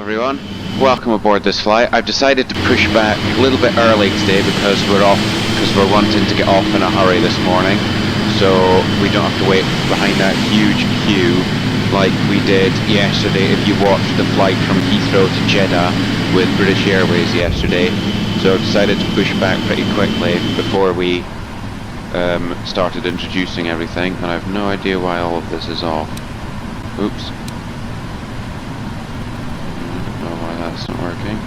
everyone, welcome aboard this flight. I've decided to push back a little bit early today because we're wanting to get off in a hurry this morning, so we don't have to wait behind that huge queue like we did yesterday if you watched the flight from Heathrow to Jeddah with British Airways yesterday. So I decided to push back pretty quickly before we started introducing everything, and I have no idea why all of this is off. Oops. That's not working.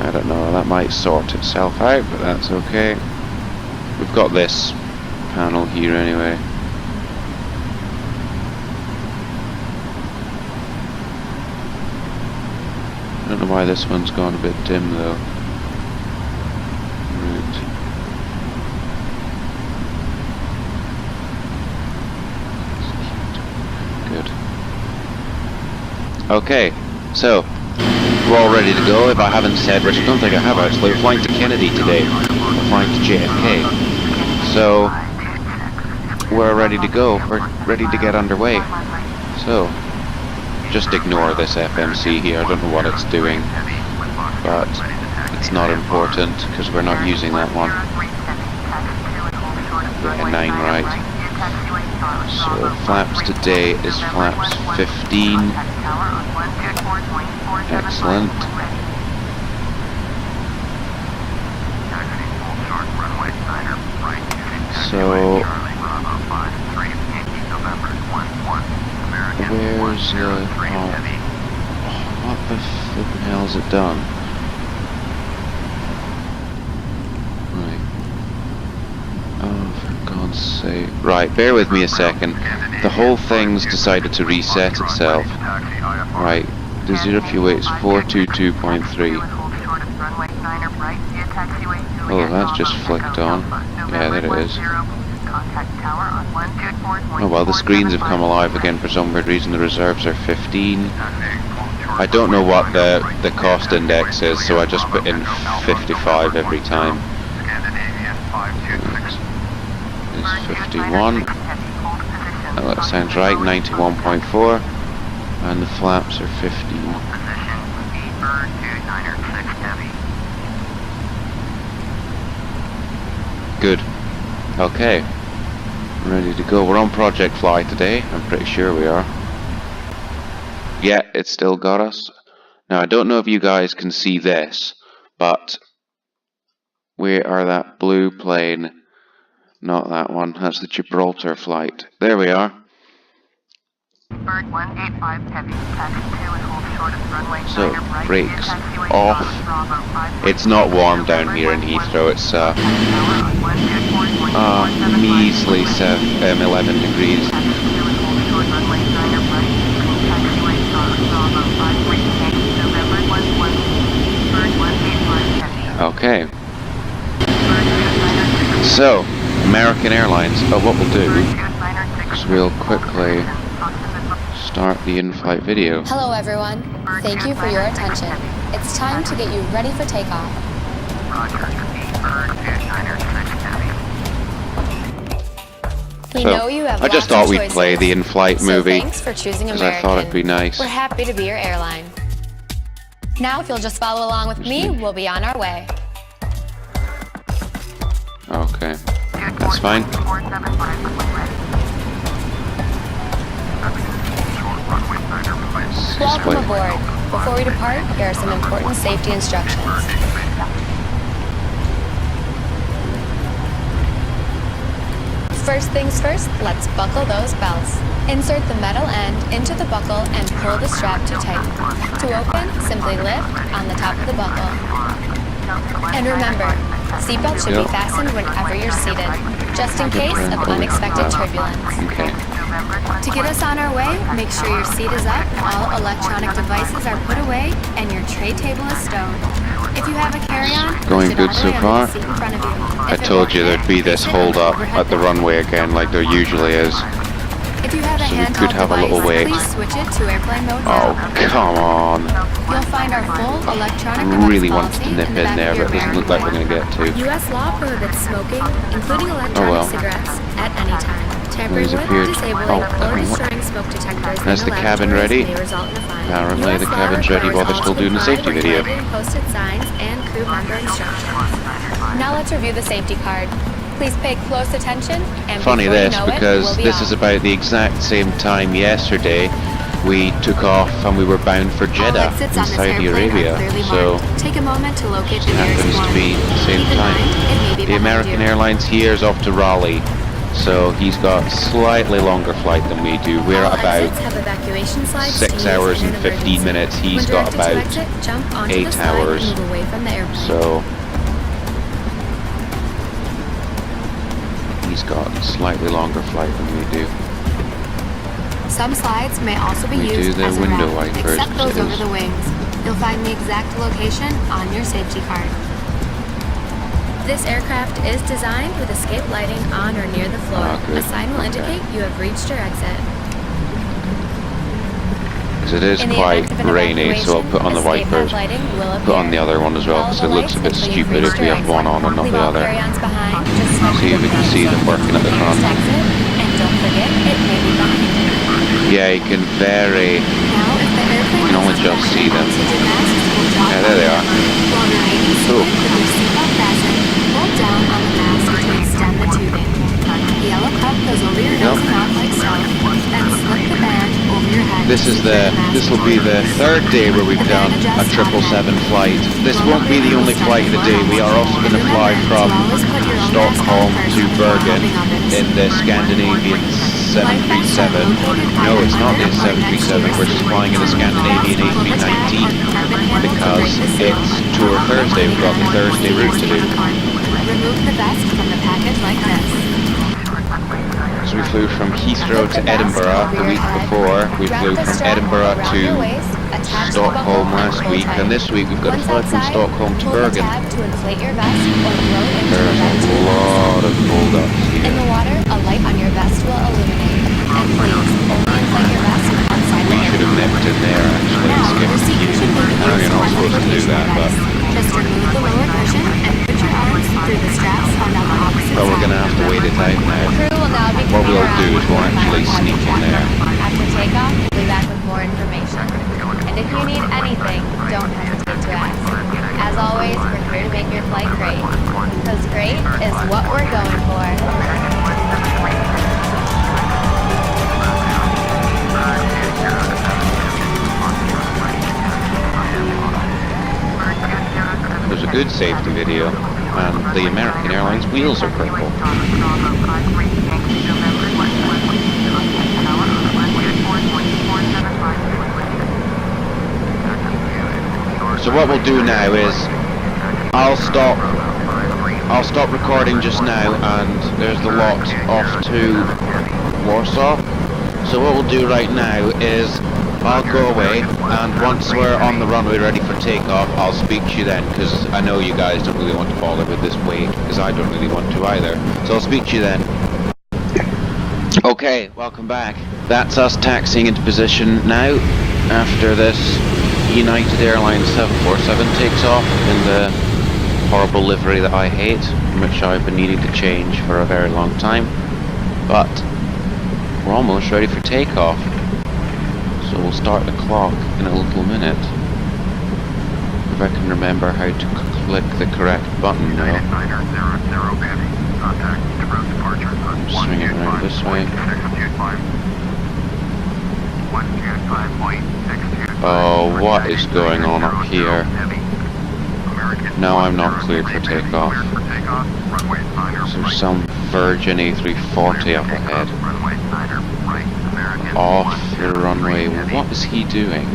I don't know, that might sort itself out, but that's okay. We've got this panel here anyway. I don't know why this one's gone a bit dim though. Okay, so we're all ready to go. If I haven't said, which I don't think I have actually, we're flying to Kennedy today. We're flying to JFK. So we're ready to go. We're ready to get underway. So just ignore this FMC here. I don't know what it's doing, but it's not important because we're not using that one. Yeah, 9 right. So flaps today is flaps 15. Excellent. So where's what the flippin' hell's it done? Right. Oh, for God's sake. Right, bear with me a second. The whole thing's decided to reset itself. Right, the zero fuel weight is 422.3. Oh, that's just flicked on. Yeah, there it is. Oh well, the screens have come alive again for some weird reason. The reserves are 15. I don't know what the cost index is, so I just put in 55 every time. It's 51. Oh, that sounds right, 91.4. And the flaps are 15. Good. Okay. Ready to go. We're on Project Fly today. I'm pretty sure we are. Yeah, it's still got us. Now, I don't know if you guys can see this, but we are that blue plane. Not that one. That's the Gibraltar flight. There we are. Bird 185 heavy, taxi 2 and hold short of runway So, brakes off. It's not warm down here in Heathrow. It's measly 11 degrees. Okay. So, American Airlines. Oh, what we'll do is we'll quickly start the in-flight video. Hello everyone. Thank you for your attention. It's time to get you ready for takeoff. We know you have I just thought we'd play the in-flight movie thanks for choosing because American. I thought it'd be nice. We're happy to be your airline. Now if you'll just follow along with me, we'll be on our way. Okay, that's fine. Welcome aboard. Before we depart, here are some important safety instructions. First things first, let's buckle those belts. Insert the metal end into the buckle and pull the strap to tighten. To open, simply lift on the top of the buckle. And remember, seatbelt should be fastened whenever you're seated, just in case of unexpected turbulence. Okay. To get us on our way, make sure your seat is up, all electronic devices are put away, and your tray table is stowed. If you have a carry-on, Going good so far. I told you there'd be this hold up at the runway again like there usually is. If you have a So we handheld could have a device, little wait. please switch it to airplane mode Oh, now. come on. You'll find our full electronic I device really wanted policy to nip in the in back there, of but your it doesn't look like we're going to get to. U.S. law prohibits smoking, including electronic Oh well. cigarettes, at any time. Tampering He's with, appeared. disabling, Oh, or hang on. destroying smoke detectors in That's the cabin laboratories ready. may result in a fine. Apparently US the law cabin's ready while they're requires still all to doing the comply safety with video. lighting, posted signs, and crew member instructions. Now let's review the safety card. Please pay close attention, and Funny before this, you know because it, we'll be this off. is about the exact same time yesterday we took off and we were bound for All Jeddah exits in on this Saudi airplane Arabia. are clearly So marked. Take a moment to locate the happens nearest to one. be the same Keep in time. mind, it may be The behind American you. Airlines here is off to Raleigh, so he's got slightly longer flight than we do. We're All at about exits have evacuation slides 6 to use hours in and an 15 emergency. minutes. He's When got directed to about exit, jump onto 8 the slide hours. and move away from the airplane. So he's got a slightly longer flight than we do. Some slides may also be We do used the as a window ramp, wipers, except those it over is. the wings. You'll find the exact location on your safety card. This aircraft is designed with escape lighting on or near the floor. Ah, good. A sign will Okay. indicate you have reached your exit. Because it is In the quite event of an rainy, so I'll put on the evacuation, escape wipers. path lighting will Put on the appear. other one as well, because it looks a bit stupid if we have one on and not Leave the all other. carry-ons behind. Just smoke See if we can see them working at the front. Exit, and don't forget, it may be behind. Yeah, you can vary. Now, if the airplane You can only is just see them. oxygen masks will drop Yeah, there they are. While remaining Cool. seated with your seatbelt fastened, hold down on the mask to extend the tubing. The yellow cup goes over your nose Nope. and mouth like so, then slip the band over your head. This to is secure the. mask This will be the hold. third day where we've done a 777 flight. This won't be the only flight of the day. We are also going to fly from Stockholm to Bergen in the Scandinavian 737. No, it's not the 737. We're just flying in the Scandinavian A319 because it's Tour Thursday. We've got the Thursday route to do. Remove the vest from the package like this. So we flew from Heathrow to Edinburgh the week before. We flew from Edinburgh to Stockholm last week, and this week we've got to fly from Stockholm to Bergen. There's a lot of hold-ups In here. the water, a light on your vest will illuminate. And please, only inflate your vest outside the We should have nipped in there actually and skipped the queue. I know you're not supposed to do that, but Just remove the lower cushion and put your arms through the straps found on the opposite we're side. going to have to wait it out now. Crew will now be What coming we'll around do is we'll for actually final sneak in there. After takeoff, we'll be back with more information. And if you need anything, don't hesitate to ask. As always, we're here to make your flight great. Because great is what we're going for. There's a good safety video, and the American Airlines wheels are purple. So what we'll do now is I'll stop recording just now, and there's the lot off to Warsaw. So what we'll do right now is I'll go away, and once we're on the runway ready for takeoff, I'll speak to you then, because I know you guys don't really want to bother with this wait, because I don't really want to either. So I'll speak to you then. Okay, welcome back. That's us taxiing into position now, after this United Airlines 747 takes off in the horrible livery that I hate, which I've been needing to change for a very long time. But we're almost ready for takeoff. So we'll start the clock in a little minute. If I can remember how to click the correct button now. I'm swinging around this way. Oh, what is going on up here? No, I'm not cleared for takeoff. There's some Virgin A340 up ahead. Off the runway. What is he doing?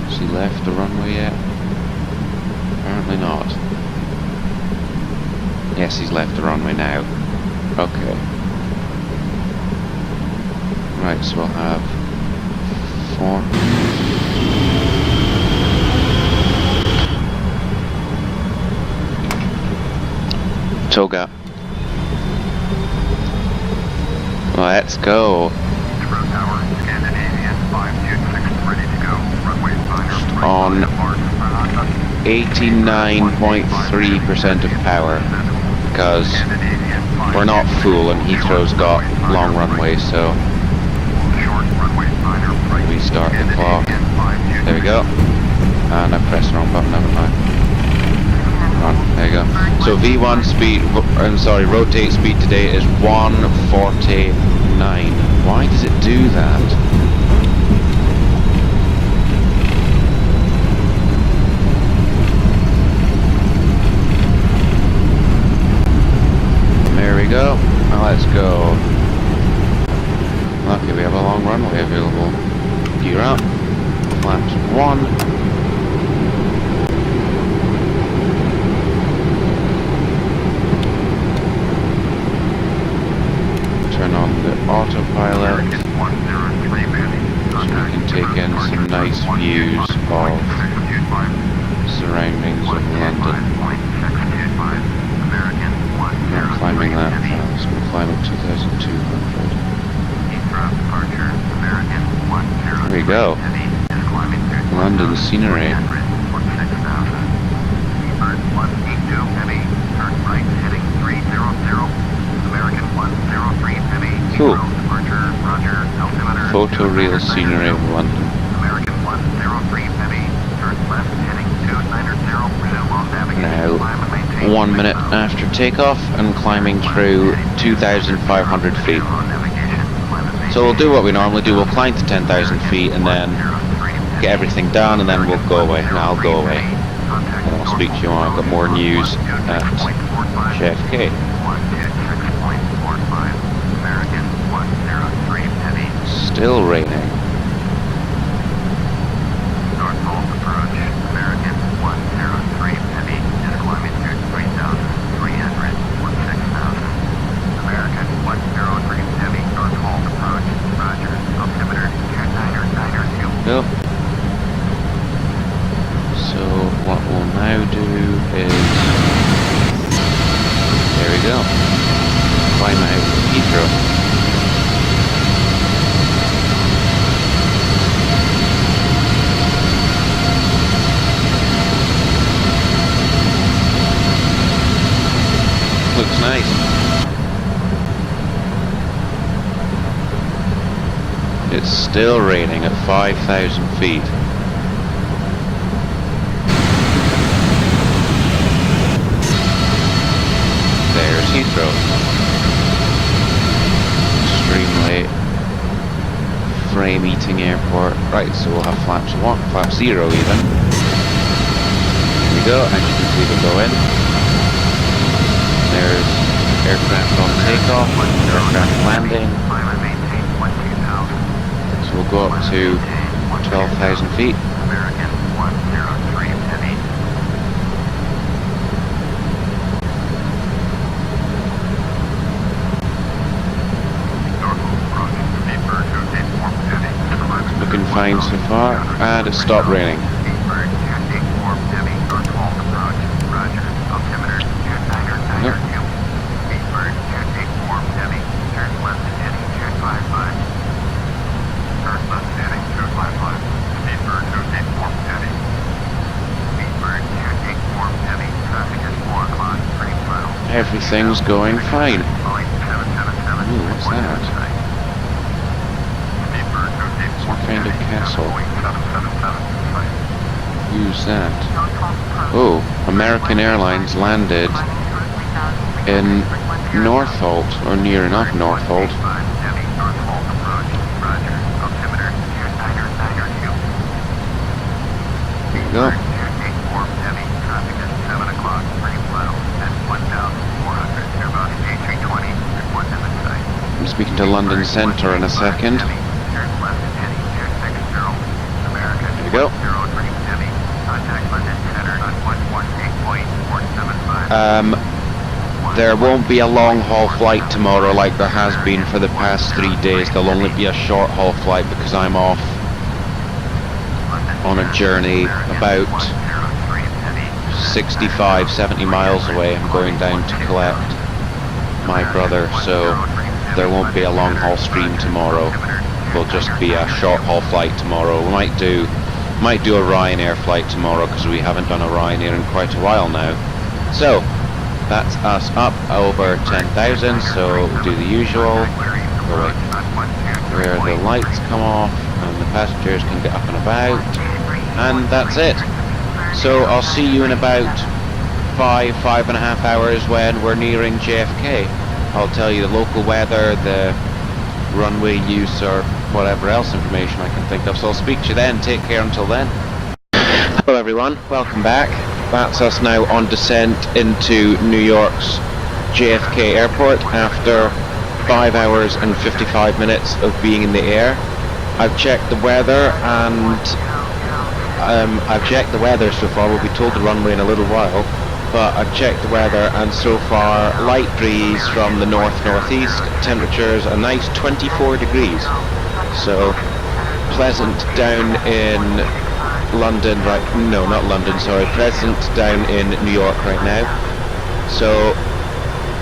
Has he left the runway yet? Apparently not. Yes, he's left the runway now. Okay. Right, so we'll have 4. Toga. Let's go. On 89.3% of power, because we're not full and Heathrow's got long runways, so we start the clock. There we go. And I pressed the wrong button, haven't I? On, there you go. So V1 speed, I'm sorry, rotate speed today is 149. Why does it do that? There we go. Now let's go. Lucky we have a long runway available. Gear up. Flaps 1. Turn on the autopilot so we can take in some nice views of surroundings of London. Not climbing that fast, we'll climb up 2,200. There we go. London scenery. Cool. Photoreal scenery of London. Now, 1 minute after takeoff and climbing through 2,500 feet. So we'll do what we normally do, we'll climb to 10,000 feet and then get everything done and then we'll go away. And I'll go away. And I'll speak to you when I've got more news at JFK. Still raining. Go. So what we'll now do is, there we go, climb out of Heathrow. Looks nice. It's still raining at 5,000 feet. There's Heathrow. Extremely frame-eating airport. Right, so we'll have flaps 1, flap 0 even. Here we go, and you can see them go in. There's aircraft on takeoff, aircraft landing. So we'll go up to 12,000 feet. Looking fine so far, and it stopped raining. Yep. Everything's going fine. Ooh, what's that? Some kind of castle. Who's that? Oh, American Airlines landed in Northolt, or near enough Northolt. There you go. I'm speaking to London Centre in a second. There we go. There won't be a long haul flight tomorrow like there has been for the past 3 days. There'll only be a short haul flight because I'm off on a journey about 65, 70 miles away. I'm going down to collect my brother, so there won't be a long haul stream tomorrow. Will just be a short haul flight tomorrow. We might do Might do a Ryanair flight tomorrow because we haven't done a Ryanair in quite a while now. So, that's us up over 10,000, so we'll do the usual. Where the lights come off and the passengers can get up and about. And that's it. So I'll see you in about 5.5 hours when we're nearing JFK. I'll tell you the local weather, the runway use, or whatever else information I can think of. So I'll speak to you then. Take care until then. Hello everyone, welcome back. That's us now on descent into New York's JFK airport after 5 hours and 55 minutes of being in the air. I've checked the weather and so far. We'll be told the runway in a little while, but I've checked the weather and so far light breeze from the northeast. Temperatures a nice 24 degrees. So pleasant down in London, pleasant down in New York right now. So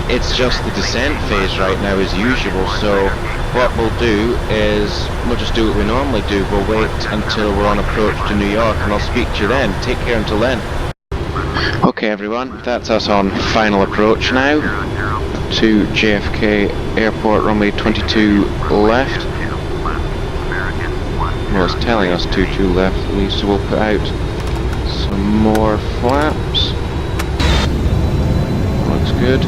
it's just the descent phase right now as usual, so what we'll do is we'll just do what we normally do. We'll wait until we're on approach to New York and I'll speak to you then. Take care until then. Okay everyone, that's us on final approach now to JFK Airport, runway 22 left. Well, it's telling us 22 left at least, so we'll put out some more flaps. Looks good.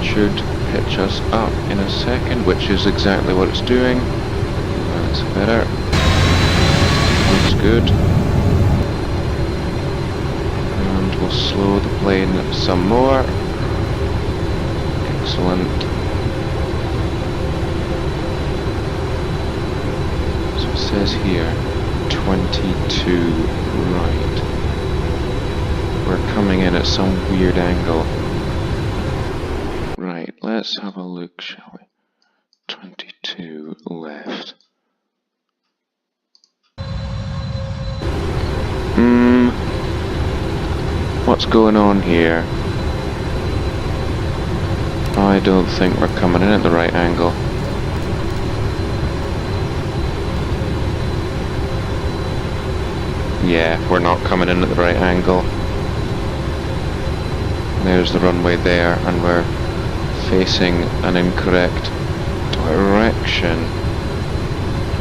Should pitch us up in a second, which is exactly what it's doing. That's better. Looks good. And we'll slow the plane some more. Excellent. So it says here 22 right. We're coming in at some weird angle. Right, let's have a look, shall we? 22 left. What's going on here? I don't think we're coming in at the right angle. Yeah, we're not coming in at the right angle. There's the runway there, and we're facing an incorrect direction.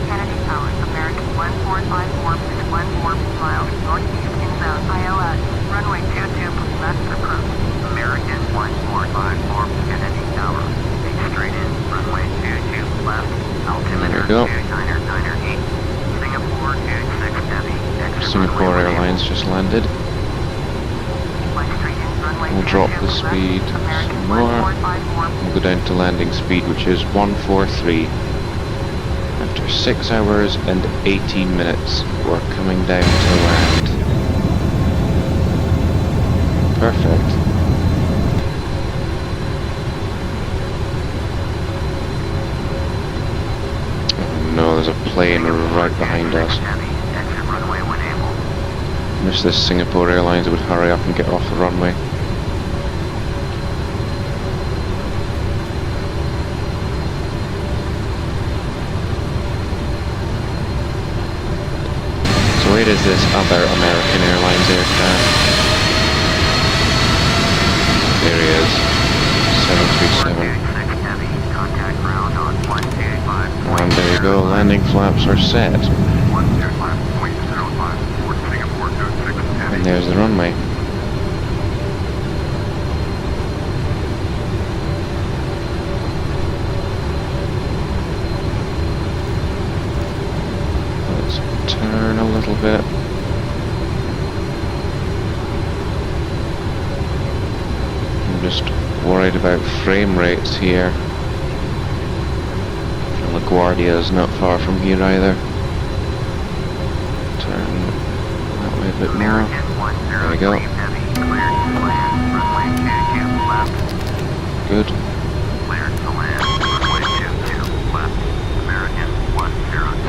Kennedy Tower, American 1454.14 miles northeast inbound ILS, runway 22 left approach. American 1454, Kennedy Tower, stay straight in, runway 22 left, altimeter 2998, Singapore 26 heavy. Singapore Airlines just landed. We'll drop the speed some more. We'll go down to landing speed, which is 143. After 6 hours and 18 minutes, we're coming down to land. Perfect. Oh no, there's a plane right behind us. I wish this Singapore Airlines would hurry up and get off the runway. So where is this other American Airlines aircraft? There he is. 737. And there you go, landing flaps are set. And there's the runway. Let's turn a little bit. I'm just worried about frame rates here. And LaGuardia is not far from here either. Turn that way a bit more. There we go. Good.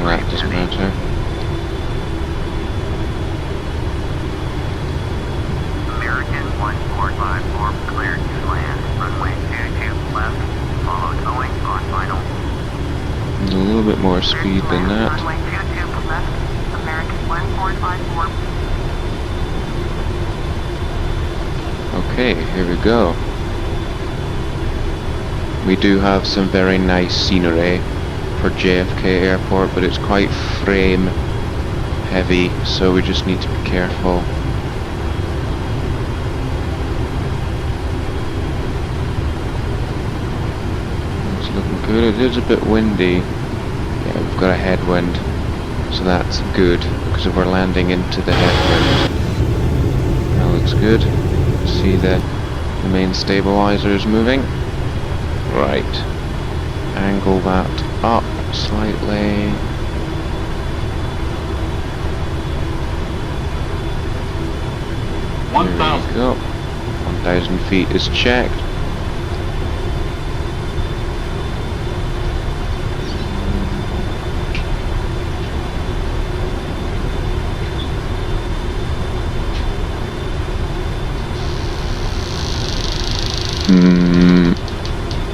That doesn't matter. American 1454 cleared to land. Runway 22 left. Follow towing on final. A little bit more speed than that. Runway Okay, here we go. We do have some very nice scenery for JFK Airport, but it's quite frame heavy, so we just need to be careful. It's looking good. It is a bit windy. Yeah, we've got a headwind, so that's good because we're landing into the headwind. That looks good. See the main stabilizers moving. Right. Angle that up slightly. There we go. 1,000 feet is checked.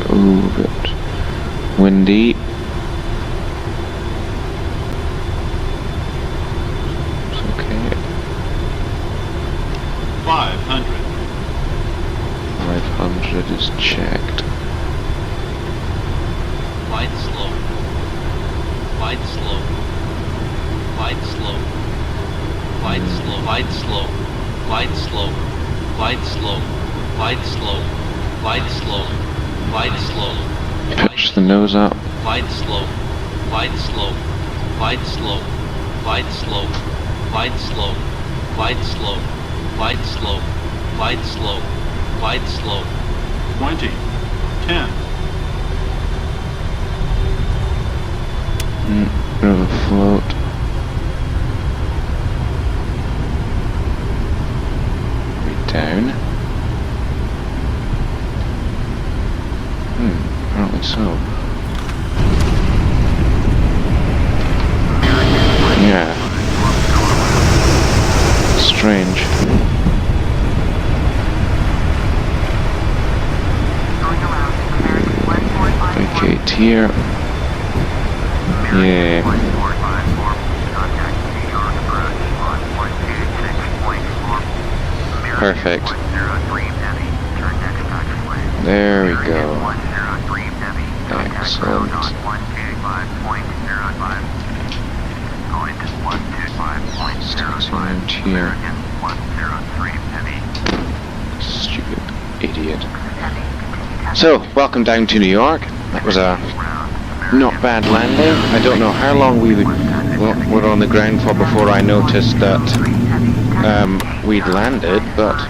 Oh, a bit windy. It's okay. 500. 500 is checked. Light slow. Light slow. Light slow. Light slow. Light slow. Light slow. Light slow. Light slow. Light slow. Light slow. Pitch the nose up. Light slow. Light slow. Light slow. Light slow. Light slow. Light slow. Light slow. Light slow. Light slow. 20. 10. Bit of a float. Way down. Apparently so. Yeah. Strange. Vacate here. Yeah. Perfect. There we go. Excellent. Sticks around here. Stupid idiot. So, welcome down to New York. That was a not bad landing. I don't know how long we were on the ground for before I noticed that we'd landed, but I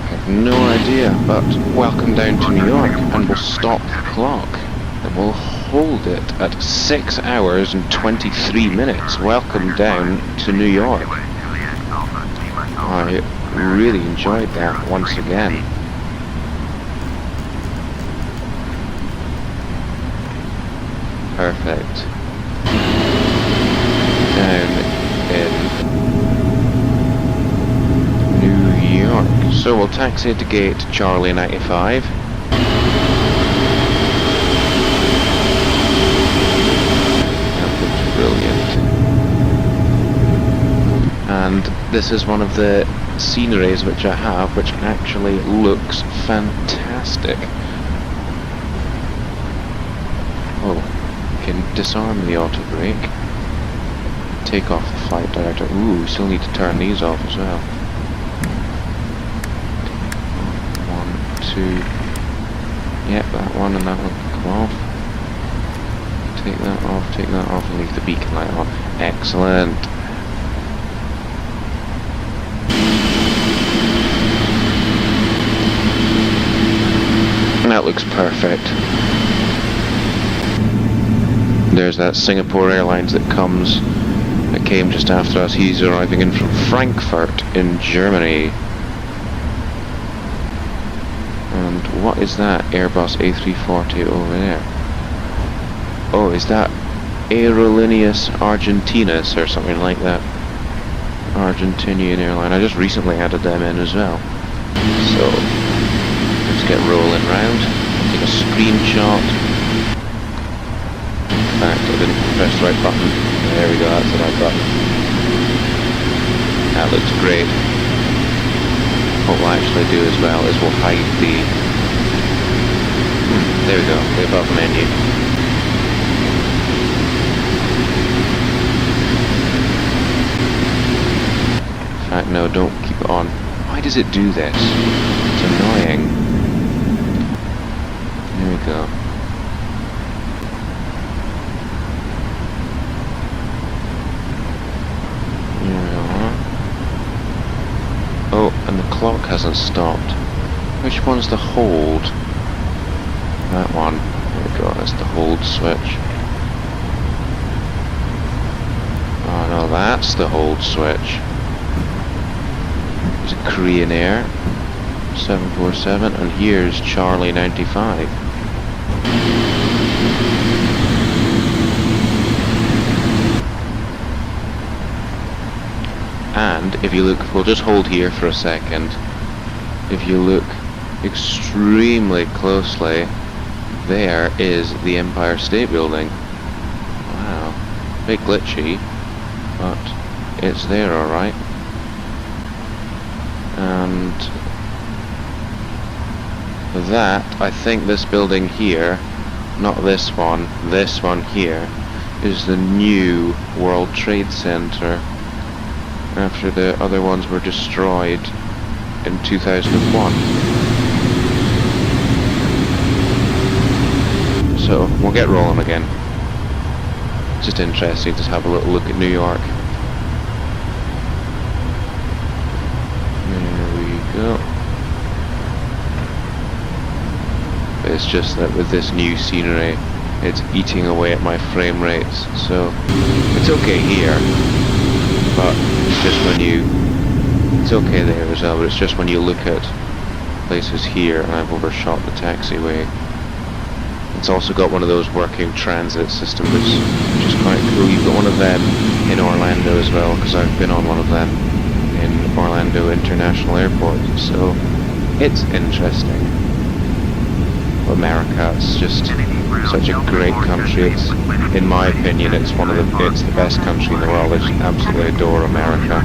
have no idea. But welcome down to New York, and we'll stop the clock. And we'll hold it at 6 hours and 23 minutes. Welcome down to New York. I really enjoyed that once again. Perfect. Down in New York. So we'll taxi to gate Charlie 95. That looks brilliant. And this is one of the sceneries which I have, which actually looks fantastic. Oh. Can disarm the auto brake, take off the flight director. Ooh, we still need to turn these off as well. 1, 2. Yep, that one and that one can come off. Take that off, and leave the beacon light on. Excellent. And that looks perfect. There's that Singapore Airlines that came just after us. He's arriving in from Frankfurt in Germany. And what is that Airbus A340 over there? Oh, is that Aerolíneas Argentinas or something like that? Argentinian airline. I just recently added them in as well. So, let's get rolling round. Take a screenshot. fact, I didn't press the right button. There we go, that's the right button. That looks great. What we'll actually do as well is we'll hide the... there we go, the above menu. In fact, no, don't keep it on. Why does it do this? It's annoying. There we go. Here we are. Oh, and the clock hasn't stopped. Which one's the hold? That one. There we go, that's the hold switch. Oh no, that's the hold switch. There's a Korean Air 747, and here's Charlie 95. And if you look, we'll just hold here for a second. If you look extremely closely, there is the Empire State Building. Wow, a bit glitchy, but it's there alright. And that, I think this building here, not this one here, is the new World Trade Center after the other ones were destroyed in 2001. So we'll get rolling again. It's just interesting to have a little look at New York. Go. But it's just that with this new scenery, it's eating away at my frame rates. So it's okay here, but it's just when you, it's okay there as well, but it's just when you look at places here, and I've overshot the taxiway. It's also got one of those working transit systems, which is quite cool. You've got one of them in Orlando as well, because I've been on one of them in Orlando International Airport, so it's interesting. America, it's just such a great country. It's, in my opinion, it's the best country in the world. I just absolutely adore America.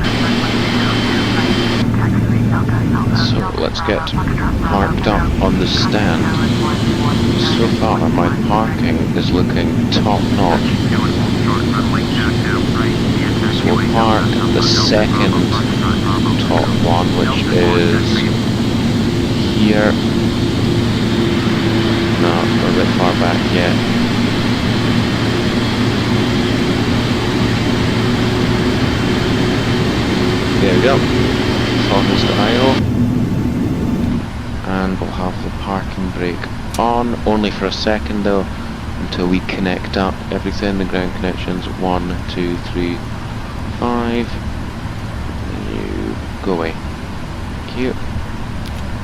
So let's get parked up on the stand. So far my parking is looking top notch. So we'll park the second top one, which is here. No, we're a bit far back yet. There we go. Focus to idle. And we'll have the parking brake on, only for a second though, until we connect up everything. The ground connections, 1, 2, 3, 5. You go away. Thank you.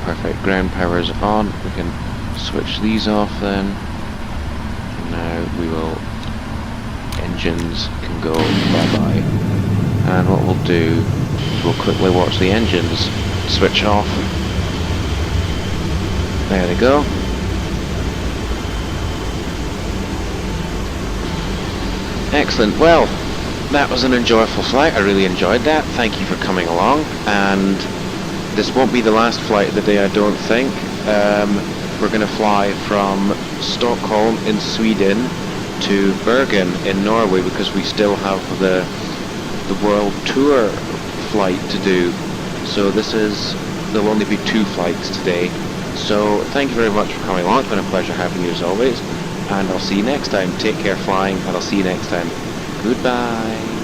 Perfect. Ground power's on. We can switch these off then. And now we will. Engines can go bye-bye. And what we'll do is we'll quickly watch the engines switch off. There they go. Excellent. Well, that was an enjoyable flight. I really enjoyed that. Thank you for coming along. And this won't be the last flight of the day, I don't think. We're going to fly from Stockholm in Sweden to Bergen in Norway, because we still have the world tour flight to do. So there'll only be 2 flights today. So thank you very much for coming along. It's been a pleasure having you as always. And I'll see you next time. Take care flying, and I'll see you next time. Goodbye.